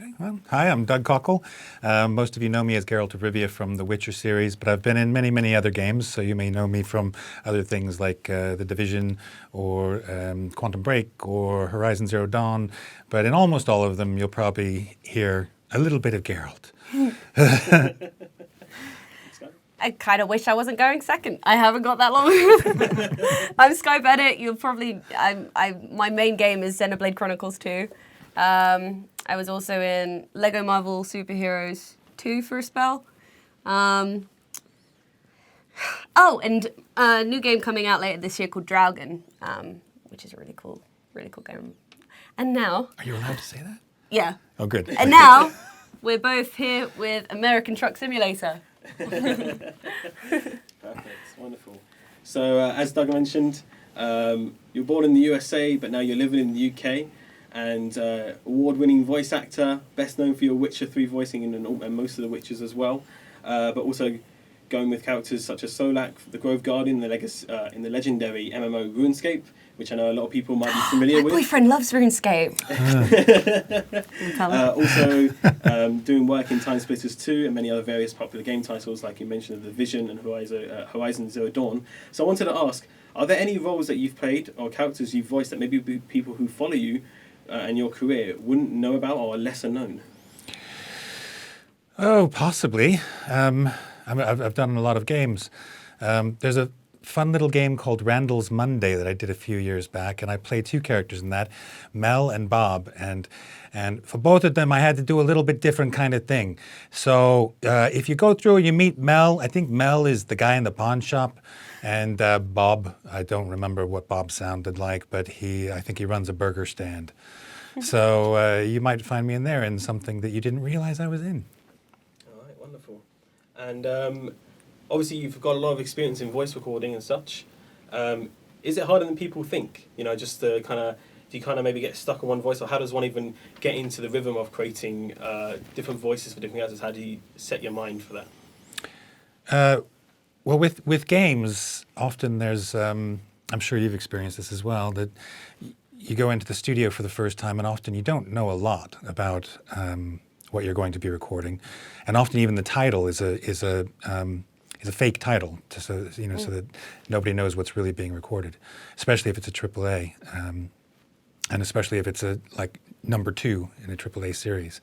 Okay. Well, hi, I'm Doug Cockle. Most of you know me as Geralt of Rivia from the Witcher series, but I've been in many, many other games, so you may know me from other things like The Division or Quantum Break or Horizon Zero Dawn, but in almost all of them you'll probably hear a little bit of Geralt. I kind of wish I wasn't going second. I haven't got that long. I'm Sky Bennett. You'll probably. My main game is Xenoblade Chronicles 2. I was also in Lego Marvel Superheroes 2 for a spell. And a new game coming out later this year called Dragon, which is a really cool game. And now. Are you allowed to say that? Yeah. Oh, good. And now we're both here with American Truck Simulator. Perfect, wonderful. So, as Doug mentioned, you were born in the USA, but now you're living in the UK, and award-winning voice actor, best known for your Witcher 3 voicing and most of the Witchers as well, but also going with characters such as Solak, the Grove Guardian, in the legendary MMO RuneScape, which I know a lot of people might be familiar with. My boyfriend loves RuneScape. Also doing work in Time Splitters 2 and many other various popular game titles, like you mentioned, The Division and Horizon Zero Dawn. So I wanted to ask, are there any roles that you've played or characters you've voiced that maybe people who follow you and your career wouldn't know about or are lesser known? Oh, possibly. I've done a lot of games. There's a fun little game called Randall's Monday that I did a few years back, and I played two characters in that, Mel and Bob, and for both of them I had to do a little bit different kind of thing. So if you go through and you meet Mel, I think Mel is the guy in the pawn shop, and Bob, I don't remember what Bob sounded like, but I think he runs a burger stand. So you might find me in there in something that you didn't realize I was in. All right, wonderful. And obviously, you've got a lot of experience in voice recording and such. Is it harder than people think? You know, just to do you kind of maybe get stuck on one voice, or how does one even get into the rhythm of creating different voices for different actors? How do you set your mind for that? Well, with games, often there's, I'm sure you've experienced this as well, that you go into the studio for the first time and often you don't know a lot about what you're going to be recording. And often even the title is a fake title, so that nobody knows what's really being recorded, especially if it's a AAA, and especially if it's like number 2 in a AAA series.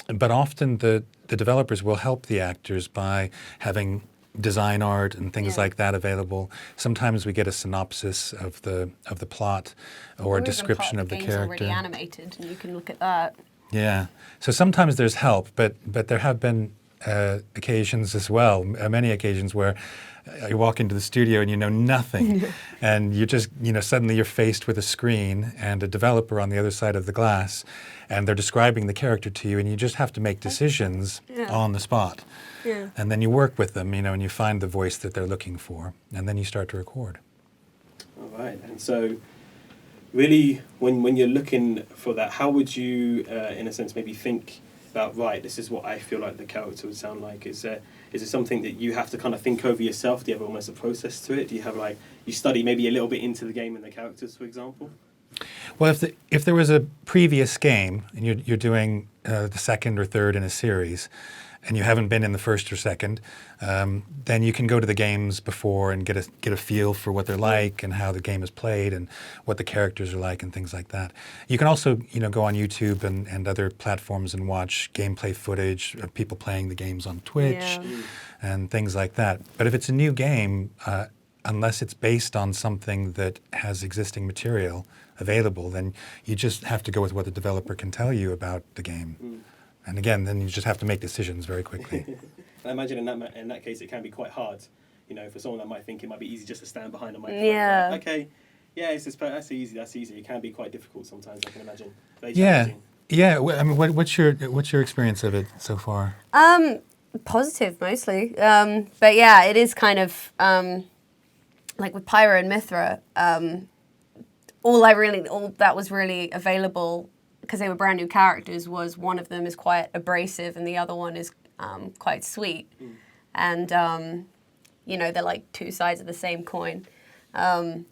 But often the developers will help the actors by having design art and things like that available. Sometimes we get a synopsis of the plot or a description of the character. Already animated, and you can look at that. Yeah. So sometimes there's help, but there have been occasions as well, many occasions where you walk into the studio and you know nothing, and you just, suddenly you're faced with a screen and a developer on the other side of the glass, and they're describing the character to you, and you just have to make decisions on the spot. Yeah. And then you work with them, and you find the voice that they're looking for, and then you start to record. All right. And so really, when you're looking for that, how would you, in a sense, maybe think about, right, this is what I feel like the character would sound like? Is it something that you have to kind of think over yourself? Do you have almost a process to it? Do you have you study maybe a little bit into the game and the characters, for example? Well, if there was a previous game and you're doing the second or third in a series, and you haven't been in the first or second, then you can go to the games before and get a feel for what they're like and how the game is played and what the characters are like and things like that. You can also, go on YouTube and other platforms and watch gameplay footage of people playing the games on Twitch and things like that. But if it's a new game, unless it's based on something that has existing material available, then you just have to go with what the developer can tell you about the game. And again, then you just have to make decisions very quickly. I imagine in that case it can be quite hard, for someone that might think it might be easy just to stand behind a microphone. Yeah. Like, okay, yeah, that's easy. It can be quite difficult sometimes, I can imagine. Very Yeah, challenging. yeah. I mean, what's your experience of it so far? Positive mostly, but yeah, it is kind of like with Pyra and Mithra. All that was really available, because they were brand new characters, was one of them is quite abrasive and the other one is quite sweet. And, they're like two sides of the same coin. And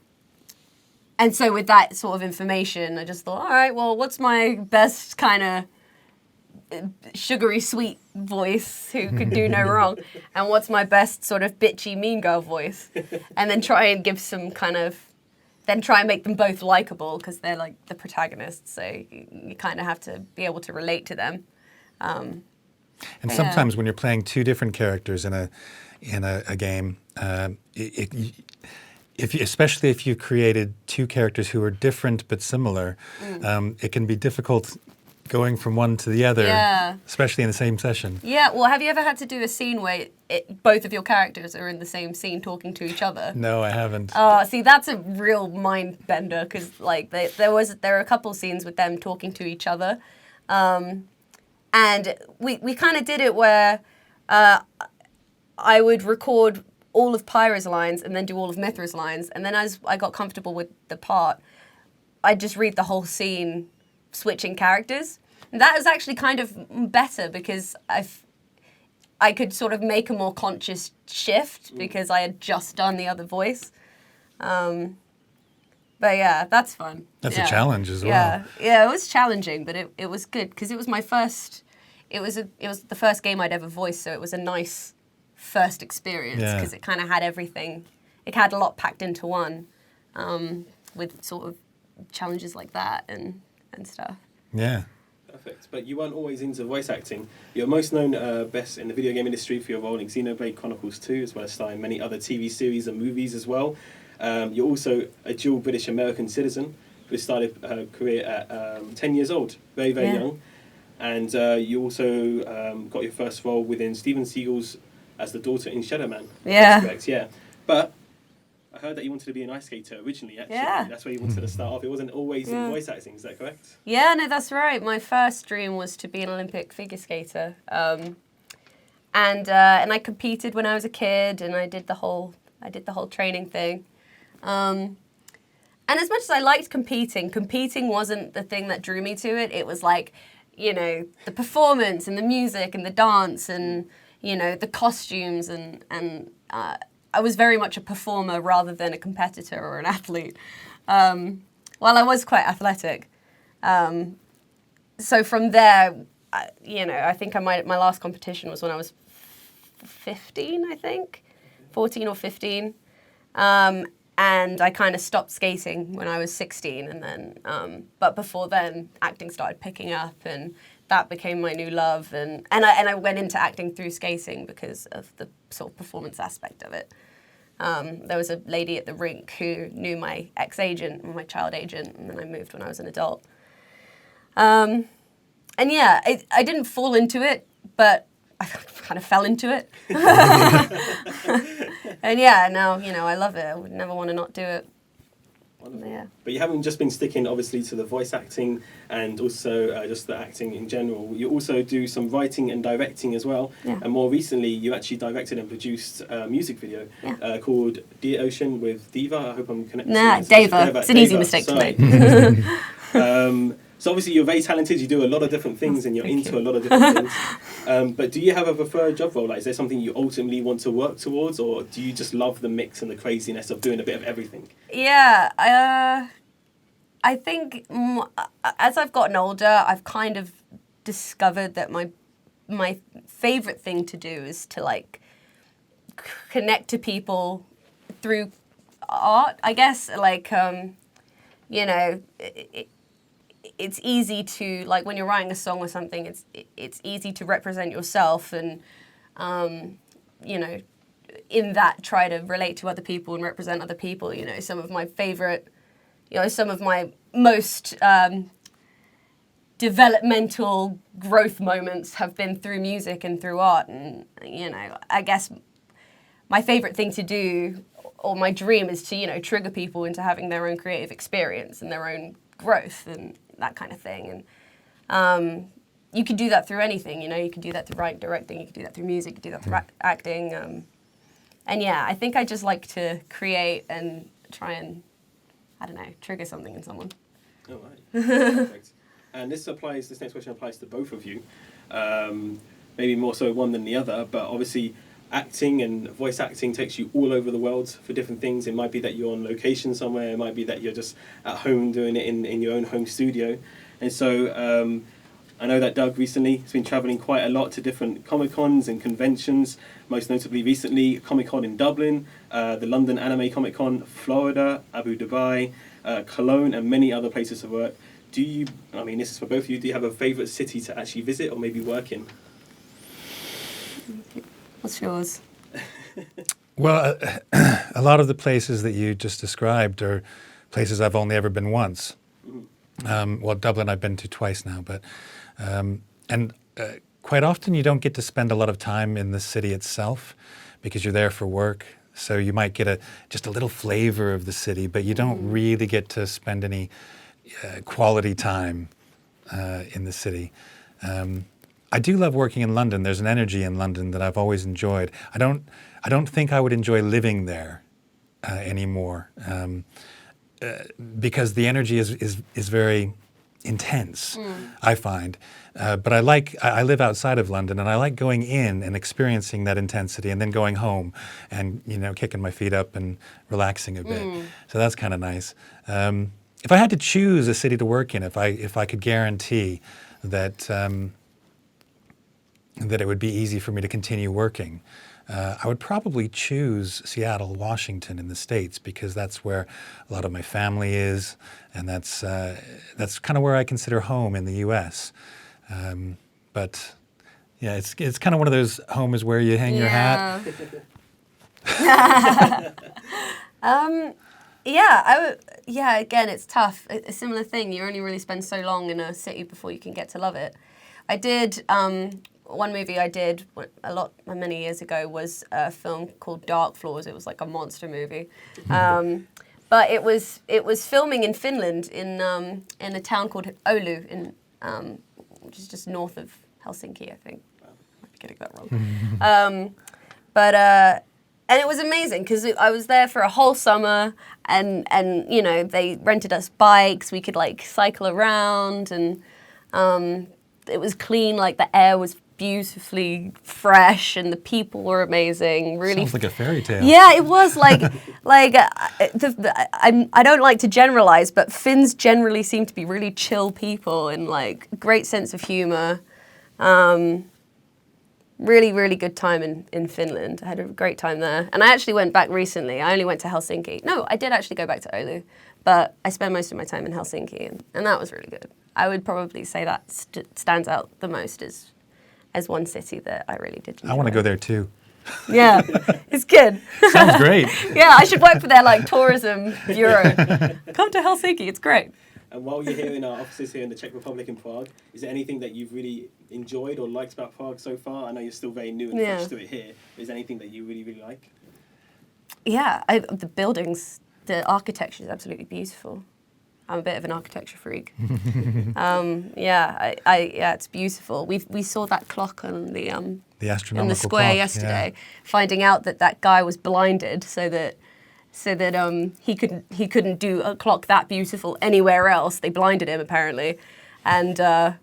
And so with that sort of information, I just thought, all right, well, what's my best kind of sugary sweet voice who could do no wrong, and what's my best sort of bitchy mean girl voice, and then try and give some kind of, then try and make them both likable because they're like the protagonists, so you kind of have to be able to relate to them. And Yeah. sometimes when you're playing two different characters in a game, especially if you created two characters who are different but similar, it can be difficult going from one to the other, Yeah. especially in the same session. Yeah, well, have you ever had to do a scene where both of your characters are in the same scene talking to each other? No, I haven't. See, that's a real mind bender because, like, there are a couple scenes with them talking to each other, and we kind of did it where I would record all of Pyra's lines and then do all of Mithra's lines, and then as I got comfortable with the part, I'd just read the whole scene, switching characters. And that was actually kind of better because I could sort of make a more conscious shift because I had just done the other voice. But yeah, that's fun. That's Yeah. a challenge as well. Yeah, it was challenging, but it was good because it was my first. It was the first game I'd ever voiced, so it was a nice first experience Yeah. because it kind of had everything. It had a lot packed into one, with sort of challenges like that and stuff. Yeah. Perfect. But you weren't always into voice acting. You're most known best in the video game industry for your role in Xenoblade Chronicles 2, as well as starring in many other TV series and movies as well. You're also a dual British-American citizen who started her career at 10 years old, very, very Yeah. young. And you also got your first role within Steven Seagal's as the daughter in Shadow Man. Yeah. That's correct, yeah. But I heard that you wanted to be an ice skater originally, actually. Yeah. That's where you wanted to start off. It wasn't always Yeah. in voice acting, is that correct? Yeah, no, that's right. My first dream was to be an Olympic figure skater, and I competed when I was a kid, and I did the whole training thing. And as much as I liked competing wasn't the thing that drew me to it. It was like, you know, the performance and the music and the dance and, you know, the costumes and I was very much a performer rather than a competitor or an athlete. Well, I was quite athletic. So from there, you know, I think my last competition was when I was 15, I think, 14 or 15. And I kind of stopped skating when I was 16, and then, but before then, acting started picking up, and that became my new love. And I went into acting through skating because of the sort of performance aspect of it. There was a lady at the rink who knew my ex-agent, my child agent, and then I moved when I was an adult. And yeah, I didn't fall into it, but I kind of fell into it. And yeah, now, you know, I love it. I would never want to not do it. Wonderful. Yeah. But you haven't just been sticking, obviously, to the voice acting and also just the acting in general. You also do some writing and directing as well. Yeah. And more recently, you actually directed and produced a music video called Dear Ocean with Diva. I hope I'm connecting. Nah, Deva. It's an easy mistake to make. So obviously you're very talented, you do a lot of different things and you're into a lot of different things. But do you have a preferred job role? Like, is there something you ultimately want to work towards, or do you just love the mix and the craziness of doing a bit of everything? Yeah, I think as I've gotten older, I've kind of discovered that my favorite thing to do is to like connect to people through art, I guess. Like, you know, it's easy to, like, when you're writing a song or something, it's easy to represent yourself and, you know, in that try to relate to other people and represent other people. You know, some of my favorite, you know, some of my most developmental growth moments have been through music and through art. And, you know, I guess my favorite thing to do, or my dream, is to, you know, trigger people into having their own creative experience and their own growth and that kind of thing. And you can do that through anything, you know, you can do that through writing, directing, you can do that through music, you can do that through acting. And yeah, I think I just like to create and try and, I don't know, trigger something in someone. Oh, right. Perfect. And this next question applies to both of you. Maybe more so one than the other, but obviously acting and voice acting takes you all over the world for different things. It might be that you're on location somewhere. It might be that you're just at home doing it in your own home studio. And so I know that Doug recently has been travelling quite a lot to different Comic-Cons and conventions, most notably recently Comic-Con in Dublin, the London Anime Comic-Con, Florida, Abu Dhabi, Cologne, and many other places of work. Do you, I mean, this is for both of you, do you have a favourite city to actually visit or maybe work in? What's yours? Well, a lot of the places that you just described are places I've only ever been once. Well, Dublin I've been to twice now, but quite often you don't get to spend a lot of time in the city itself because you're there for work. So you might get just a little flavor of the city, but you don't really get to spend any quality time in the city. I do love working in London. There's an energy in London that I've always enjoyed. I don't think I would enjoy living there anymore because the energy is very intense, I find. But I live outside of London, and I like going in and experiencing that intensity, and then going home and kicking my feet up and relaxing a bit. So that's kind of nice. If I had to choose a city to work in, if I could guarantee that that it would be easy for me to continue working, I would probably choose Seattle, Washington in the States, because that's where a lot of my family is, and that's kind of where I consider home in the U.S. But yeah, it's kind of one of those home is where you hang your hat. Yeah, again, it's tough. A similar thing. You only really spend so long in a city before you can get to love it. I did one movie I did many years ago was a film called Dark Floors. It was like a monster movie, but it was filming in Finland in a town called Oulu, which is just north of Helsinki, I think. I might be getting that wrong. And it was amazing because I was there for a whole summer, and they rented us bikes. We could like cycle around, and it was clean. Like the air was beautifully fresh, and the people were amazing. Really, sounds like a fairy tale. Yeah, it was like I don't like to generalize, but Finns generally seem to be really chill people and like great sense of humor. Really, really good time in Finland. I had a great time there. And I actually went back recently. I only went to Helsinki. No, I did actually go back to Oulu, but I spent most of my time in Helsinki, and that was really good. I would probably say that stands out the most as one city that I really did enjoy. I want to go there too. Yeah, it's good. Sounds great. Yeah, I should work for their like tourism bureau. Come to Helsinki, it's great. And while you're here in our offices here in the Czech Republic in Prague, is there anything that you've really enjoyed or liked about Prague so far? I know you're still very new and fresh to it here. But is there anything that you really, really like? Yeah, the buildings, the architecture is absolutely beautiful. I'm a bit of an architecture freak. It's beautiful. We saw that clock on the astronomical in the square clock, yesterday, finding out that guy was blinded, so that he couldn't do a clock that beautiful anywhere else. They blinded him apparently, and to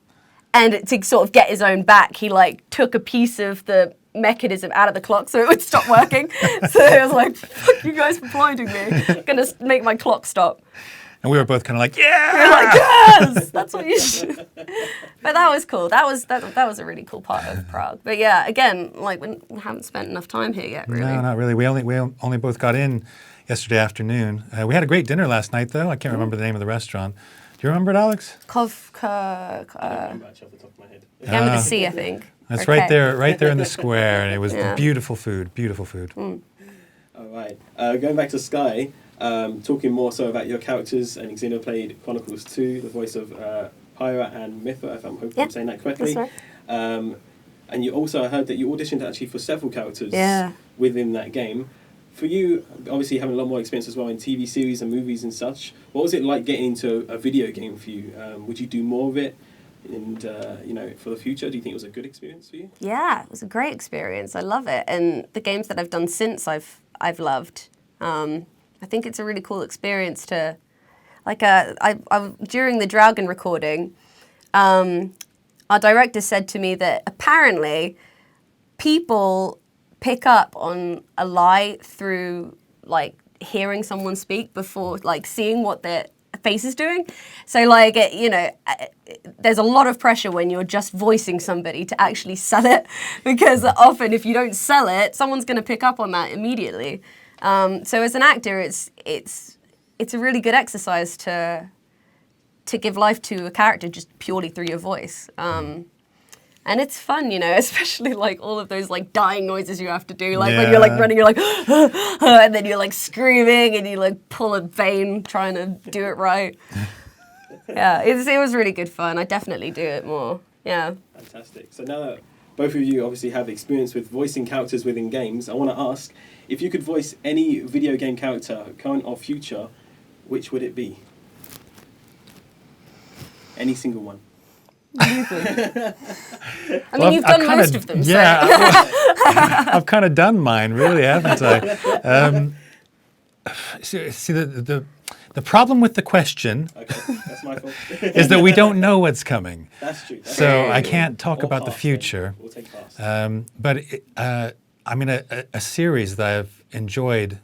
sort of get his own back, he like took a piece of the mechanism out of the clock so it would stop working. So it was like, fuck you guys for blinding me. I'm gonna make my clock stop. And we were both kind of like, yeah! We were like, yes! That's what you should. But that was cool. That was a really cool part of Prague. But yeah, again, like we haven't spent enough time here yet, really. No, not really. We only both got in yesterday afternoon. We had a great dinner last night, though. I can't remember the name of the restaurant. Do you remember it, Alex? Kovka. I don't remember actually off the top of my head. Began with a C, I think. That's Okay. right there in the square, and it was beautiful food. All right. Going back to Sky, talking more so about your characters, and Xenoblade Chronicles 2, the voice of Pyra and Mithra, if I'm hoping I'm saying that correctly. That's right. And you also heard that you auditioned actually for several characters within that game. For you, obviously having a lot more experience as well in TV series and movies and such, what was it like getting into a video game for you? Would you do more of it? And, for the future, do you think it was a good experience for you? Yeah, it was a great experience. I love it. And the games that I've done since I've loved. I think it's a really cool experience to, like, during the Dragon recording, our director said to me that apparently people pick up on a lie through like hearing someone speak before like seeing what their face is doing. So like there's a lot of pressure when you're just voicing somebody to actually sell it, because often if you don't sell it, someone's going to pick up on that immediately. So as an actor, it's a really good exercise to give life to a character just purely through your voice. And it's fun, especially like all of those like dying noises you have to do. Like when you're like running, you're like, and then you're like screaming and you like pull a vein trying to do it right. Yeah, it was really good fun. I definitely do it more. Yeah. Fantastic. So now that both of you obviously have experience with voicing characters within games, I want to ask, if you could voice any video game character, current or future, which would it be? Any single one. I mean, you've done most of them. Yeah, So. I've kind of done mine, really, haven't I? See, the problem with the question That's my fault. is that we don't know what's coming. That's true. So I can't talk about the pass, future. We'll take pass. But I mean, a series that I've enjoyed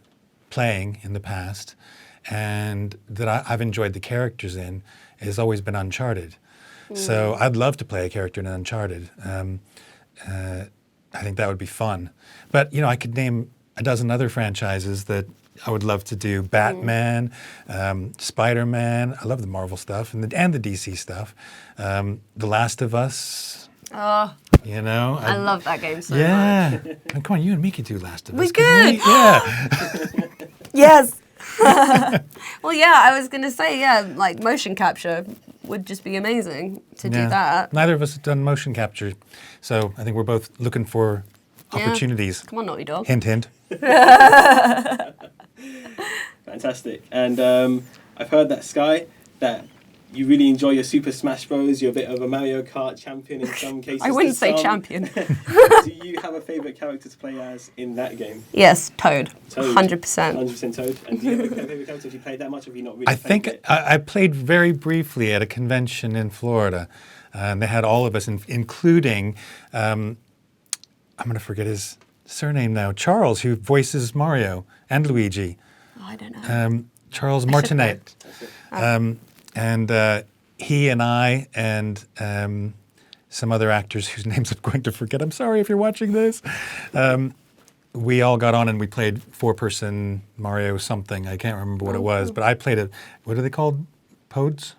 playing in the past and that I've enjoyed the characters in has always been Uncharted. So I'd love to play a character in Uncharted. I think that would be fun. But, I could name a dozen other franchises that I would love to do. Batman, Spider-Man. I love the Marvel stuff and the DC stuff. The Last of Us. Oh, I love that game so much. Yeah. And come on, you and me could do Last of Us. We could. Yeah. Yes. Well, yeah, I was going to say, like motion capture would just be amazing to do that. Neither of us have done motion capture, so I think we're both looking for opportunities. Come on, Naughty Dog. Hint, hint. Fantastic. And I've heard that, Sky, that you really enjoy your Super Smash Bros. You're a bit of a Mario Kart champion in some cases. I wouldn't say champion. Do you have a favourite character to play as in that game? Yes, Toad. Toad. 100%. 100% Toad. And do you have a favourite character? Have you played that much? Have you not really I played think it? I played very briefly at a convention in Florida, and they had all of us, including, I'm going to forget his surname now, Charles, who voices Mario and Luigi. Oh, I don't know. Charles Martinet. That's it. And he and I and some other actors whose names I'm going to forget. I'm sorry if you're watching this. We all got on and we played four-person Mario something. I can't remember what it was, but I played it. What are they called? Toads?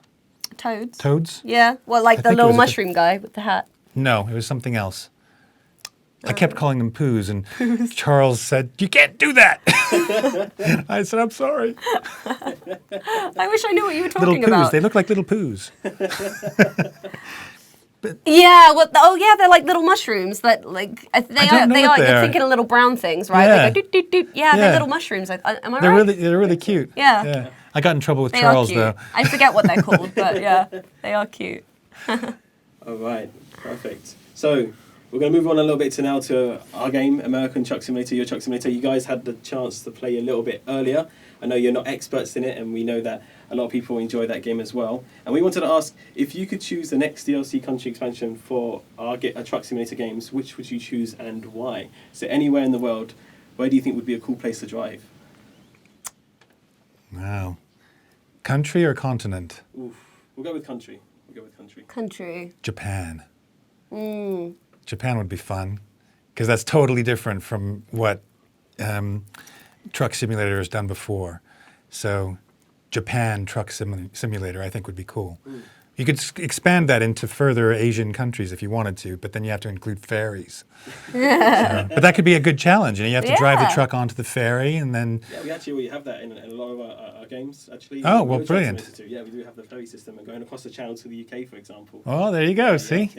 Toads. Toads? Yeah, well, like I the think it little was a- mushroom guy with the hat. No, it was something else. I kept calling them poos, and Charles said, "You can't do that." I said, "I'm sorry." I wish I knew what you were Little talking poos. about. They look like little poos. Yeah, they're like little mushrooms that like they don't know what they You're are. thinking of little brown things, right? Yeah. They go doot doot doot. Yeah, Yeah. they're little mushrooms. Am I They're right? really cute. Yeah. I got in trouble with They Charles are cute. though. I forget what they're called, but yeah, they are cute. All right, perfect. So we're going to move on a little bit to our game, American Truck Simulator, Your Truck Simulator. You guys had the chance to play a little bit earlier. I know you're not experts in it, and we know that a lot of people enjoy that game as well. And we wanted to ask, if you could choose the next DLC country expansion for our Truck Simulator games, which would you choose and why? So anywhere in the world, where do you think would be a cool place to drive? Wow. Country or continent? Oof. We'll go with country. Country. Japan. Japan would be fun because that's totally different from what Truck Simulator has done before. So Japan Truck Simulator I think would be cool. You could expand that into further Asian countries if you wanted to, but then you have to include ferries. But that could be a good challenge. You have to drive the Yeah. truck onto the ferry and then... Yeah, we actually already have that in a lot of our games, actually. Oh, well, Truck brilliant. Simulator 2. Yeah, we do have the ferry system and going across the channel to the UK, for example. Oh, there you go, see?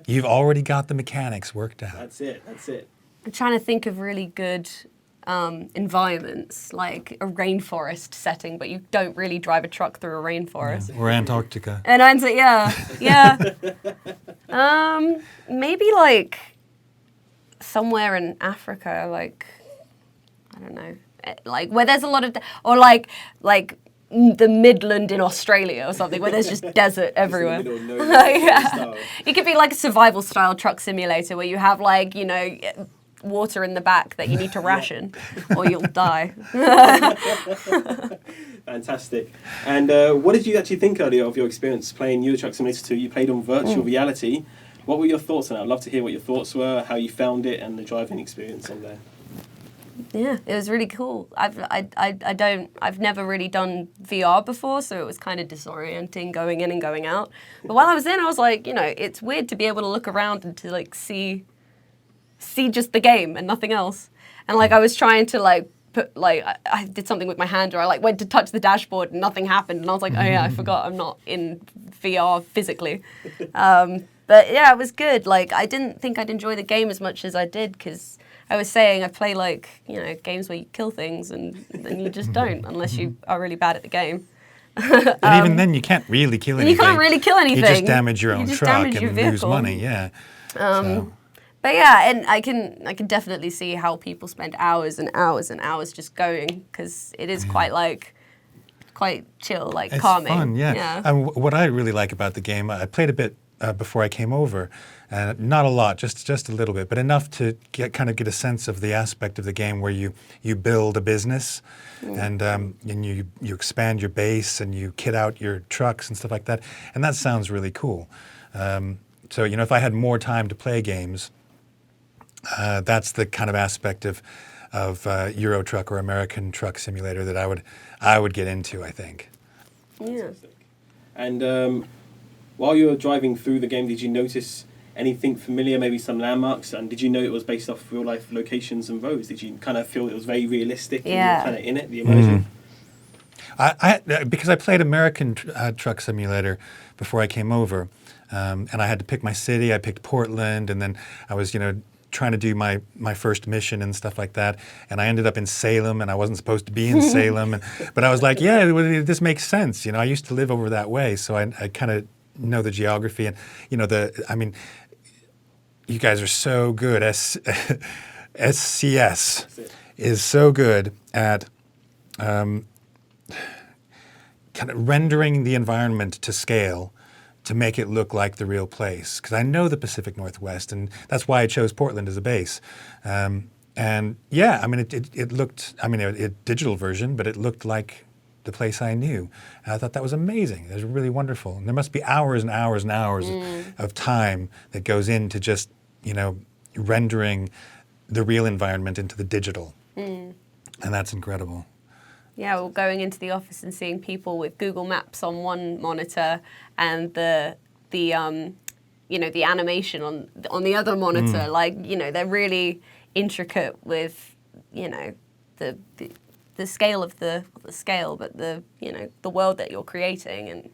You've already got the mechanics worked out. That's it. I'm trying to think of really good environments, like a rainforest setting, but you don't really drive a truck through a rainforest. Or Antarctica. And I'm like, yeah. Maybe like somewhere in Africa, like, I don't know, like where there's a lot of, or like the Midland in Australia or something, where there's just desert everywhere. Just in the middle of nowhere Yeah. style. It could be like a survival style truck simulator where you have like, water in the back that you need to ration, or you'll die. Fantastic. And what did you actually think earlier of your experience playing Euro Truck Simulator 2? You played on virtual reality. What were your thoughts on that? I'd love to hear what your thoughts were, how you found it, and the driving experience on there. Yeah, it was really cool. I've never really done VR before, so it was kind of disorienting going in and going out. But while I was in, I was like, you know, it's weird to be able to look around and to like see just the game and nothing else. And like I was trying to like put like I did something with my hand, or I like went to touch the dashboard and nothing happened, and I was like, oh yeah, I forgot I'm not in VR physically. But yeah, it was good. Like I didn't think I'd enjoy the game as much as I did, because I was saying I play like, you know, games where you kill things and then you just don't unless you are really bad at the game. And even then, you can't really kill anything. You can't really kill anything. You just damage your You own just truck damage and your lose vehicle. money. Yeah. But yeah, and I can definitely see how people spend hours and hours and hours just going, because it is quite chill, like It's calming. fun, yeah. And what I really like about the game, I played a bit before I came over, not a lot, just a little bit, but enough to kind of get a sense of the aspect of the game where you build a business, and you expand your base and you kit out your trucks and stuff like that, and that sounds really cool. So you know, if I had more time to play games, that's the kind of aspect of Euro Truck or American Truck Simulator that I would get into, I think. Yeah. And while you were driving through the game, did you notice anything familiar, maybe some landmarks? And did you know it was based off real life locations and roads? Did you kind of feel it was very realistic? Yeah. And you were kind of in it, the immersion? I because I played American Truck Simulator before I came over, and I had to pick my city. I picked Portland, and then I was, you know, trying to do my first mission and stuff like that, and I ended up in Salem, and I wasn't supposed to be in Salem, but I was like, yeah, this makes sense. You know, I used to live over that way, so I kind of know the geography, and you know, I mean, you guys are so good. SCS is so good at kind of rendering the environment to scale to make it look like the real place. Because I know the Pacific Northwest, and that's why I chose Portland as a base. And yeah, I mean, it looked, I mean, a digital version, but it looked like the place I knew. And I thought that was amazing. It was really wonderful. And there must be hours and hours and hours of time that goes into just, you know, rendering the real environment into the digital. And that's incredible. Yeah, well, going into the office and seeing people with Google Maps on one monitor and the you know, the animation on the other monitor, like, you know, they're really intricate with, you know, the scale of the scale, but the, you know, the world that you're creating, and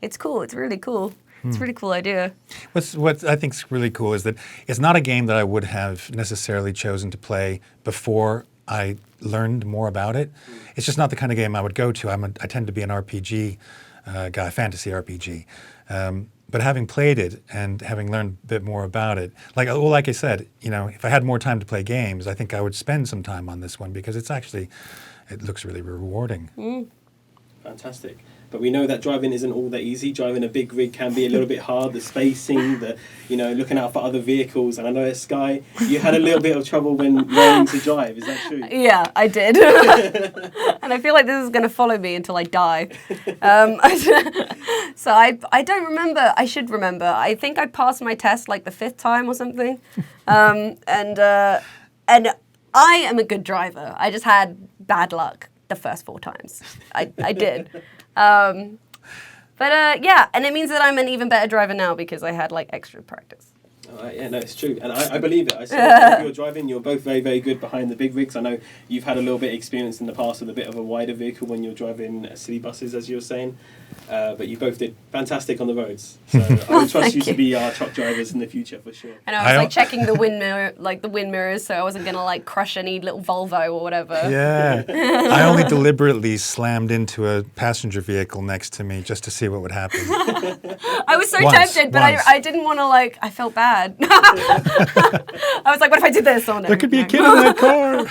it's cool. It's really cool. It's a really cool idea. What I think is really cool is that it's not a game that I would have necessarily chosen to play before I learned more about it. It's just not the kind of game I would go to. I tend to be an RPG guy, fantasy RPG. But having played it and having learned a bit more about it, like I said, you know, if I had more time to play games, I think I would spend some time on this one, because it looks really rewarding. Fantastic. But we know that driving isn't all that easy. Driving a big rig can be a little bit hard. The spacing, you know, looking out for other vehicles. And I know at Sky, you had a little bit of trouble when learning to drive. Is that true? Yeah, I did. And I feel like this is going to follow me until I die. So I don't remember. I should remember. I think I passed my test like the 5th time or something. And I am a good driver. I just had bad luck the first 4 times. I did. But yeah, and it means that I'm an even better driver now because I had like extra practice. Yeah, no, it's true. And I believe it. I saw if you're driving, you're both very, very good behind the big rigs. I know you've had a little bit of experience in the past with a bit of a wider vehicle when you're driving city buses, as you were saying. But you both did fantastic on the roads. So I would trust you to be our truck drivers in the future for sure. And I was like checking the wind mirrors, so I wasn't gonna like crush any little Volvo or whatever. Yeah. I only deliberately slammed into a passenger vehicle next to me just to see what would happen. I was so tempted, but I didn't want to like. I felt bad. I was like, what if I did this? Oh no. There could be a kid in that car.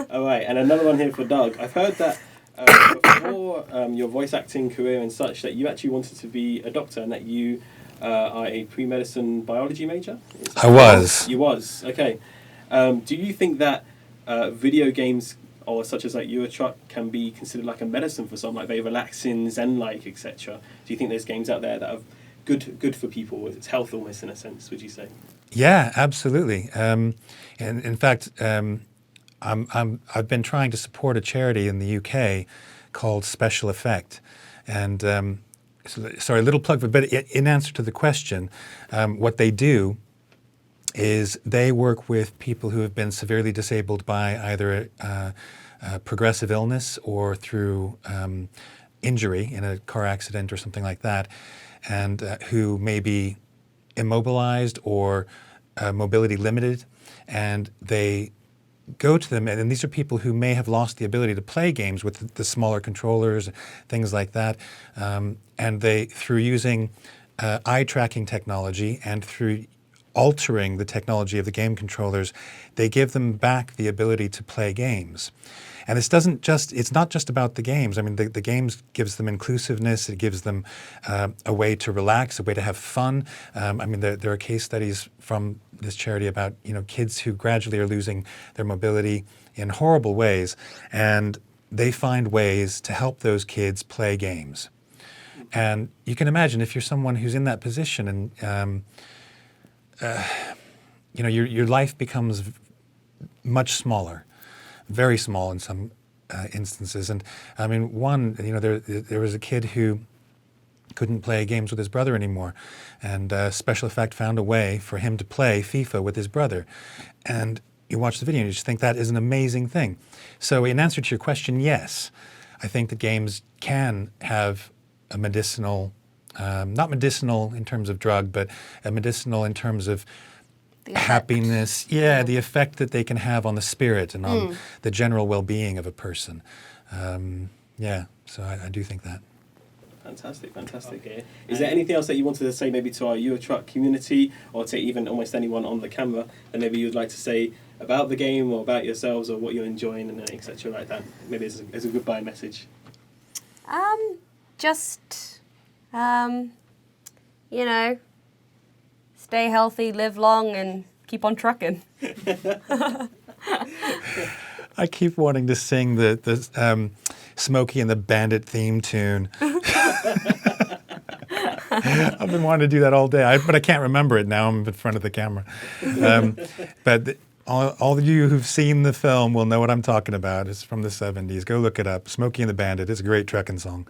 All right, and another one here for Doug. I've heard that before your voice acting career and such, that you actually wanted to be a doctor, and that you are a pre-medicine biology major. I was. You was, okay. Do you think that video games, or such as like Eurotruck, can be considered like a medicine for some, like very relaxing, zen-like, etc.? Do you think there's games out there that are good for people? It's health almost in a sense, would you say? Yeah, absolutely. And in fact, I've been trying to support a charity in the UK called Special Effect, and sorry, a little plug, but in answer to the question, what they do is they work with people who have been severely disabled by either progressive illness or through injury in a car accident or something like that, and who may be immobilized or mobility limited, and they go to them, and these are people who may have lost the ability to play games with the smaller controllers, things like that, and they, through using eye tracking technology and through altering the technology of the game controllers, they give them back the ability to play games. And it's not just about the games. I mean, the games gives them inclusiveness. It gives them a way to relax, a way to have fun. I mean, there are case studies from this charity about, kids who gradually are losing their mobility in horrible ways, and they find ways to help those kids play games. And you can imagine if you're someone who's in that position, and your life becomes much smaller. Very small in some instances. And I mean, there was a kid who couldn't play games with his brother anymore, and Special Effect found a way for him to play FIFA with his brother. And you watch the video and you just think that is an amazing thing. So in answer to your question, yes, I think that games can have a medicinal, not medicinal in terms of drug, but a medicinal in terms of happiness, the effect that they can have on the spirit and on the general well-being of a person. So I do think that. Fantastic. Okay. Is there anything else that you wanted to say maybe to our Eurotruck community, or to even almost anyone on the camera, that maybe you'd like to say about the game or about yourselves or what you're enjoying and etc. like that? Maybe as a goodbye message. Stay healthy, live long, and keep on trucking. I keep wanting to sing the Smokey and the Bandit theme tune. I've been wanting to do that all day, but I can't remember it now. I'm in front of the camera. But all of you who've seen the film will know what I'm talking about. It's from the 70s. Go look it up. Smokey and the Bandit. It's a great trucking song.